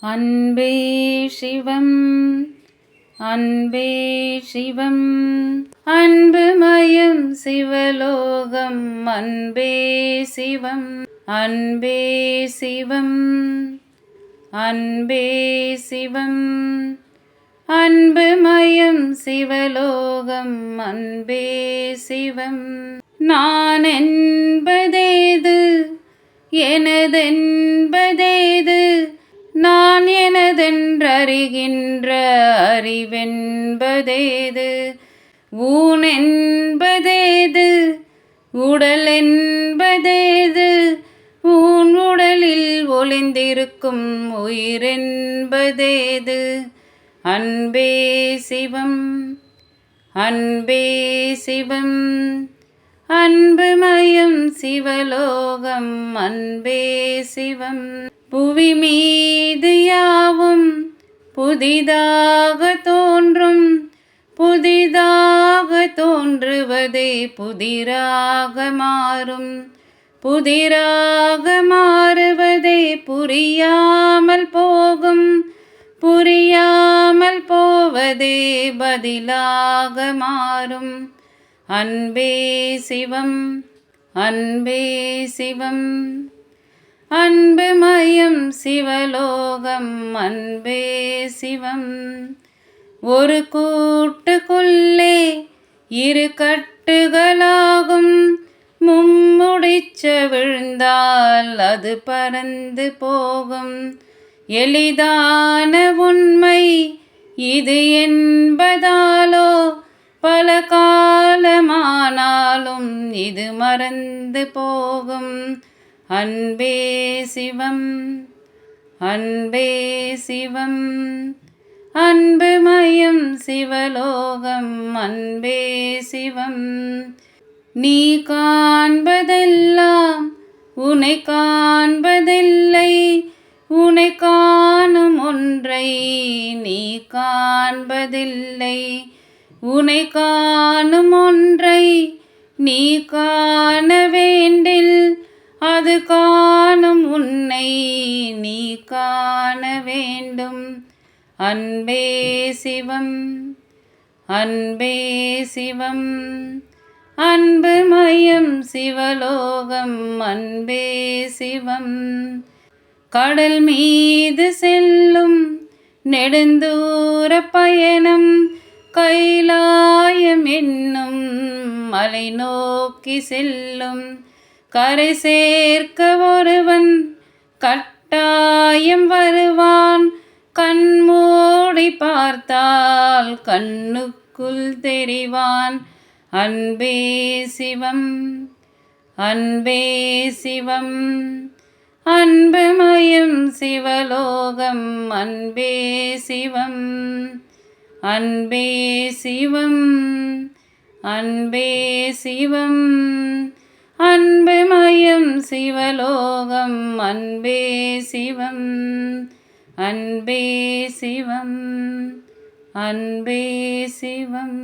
அன்பே சிவம் அன்பே சிவம் அன்புமயம் சிவலோகம் அன்பே சிவம் அன்பே சிவம் அன்பே சிவம் அன்புமயம் சிவலோகம் அன்பே சிவம் நான் என்பதேது எனதென்பதேது நான் எனதென்றறிகின்ற அறிவென்பதேது ஊன் என்பதேது உடல் என்பதேது ஊன் உடலில் ஒளிந்திருக்கும் உயிரென்பதேது அன்பே சிவம் அன்பே சிவம் அன்புமயம் சிவலோகம் அன்பே சிவம் புவி மீது யாவும் புதிதாக தோன்றும் புதிதாக தோன்றுவதே புதிராக மாறும் புதிராக மாறுவதே புரியாமல் போகும் புரியாமல் போவதே பதிலாக மாறும் அன்பே சிவம் அன்பே சிவம் அன்புமயம் சிவலோகம் அன்பே சிவம் ஒரு கூட்டுக்குள்ளே இரு கட்டுகளாகும் மும்முடிச்ச விழுந்தால் அது பறந்து போகும் எளிதான உண்மை இது என்பதாலோ பல காலமானாலும் இது மறந்து போகும் அன்பே சிவம் அன்பே சிவம் அன்புமயம் சிவலோகம் அன்பே சிவம் நீ காண்பதெல்லாம் உன்னை காண்பதில்லை உன்னை காணும் ஒன்றை நீ காண்பதில்லை உன்னை காணும் ஒன்றை நீ காண வேண்டில் அது காணும் உன்னை நீ காண வேண்டும் அன்பே சிவம் அன்பே சிவம் அன்புமயம் சிவலோகம் அன்பே சிவம் கடல் மீது செல்லும் நெடுந்தூர பயணம் கைலாயம் என்னும் மலை நோக்கி செல்லும் கரை சேர்க்க ஒருவன் கட்டாயம் வருவான் கண்மூடி பார்த்தால் கண்ணுக்குள் தெரிவான் அன்பே சிவம் அன்பே சிவம் அன்புமயம் சிவலோகம் அன்பே சிவம் அன்பே சிவம் அன்பே சிவம் அன்புமயம் சிவலோகம் அன்பே சிவம் அன்பே சிவம் அன்பே சிவம்.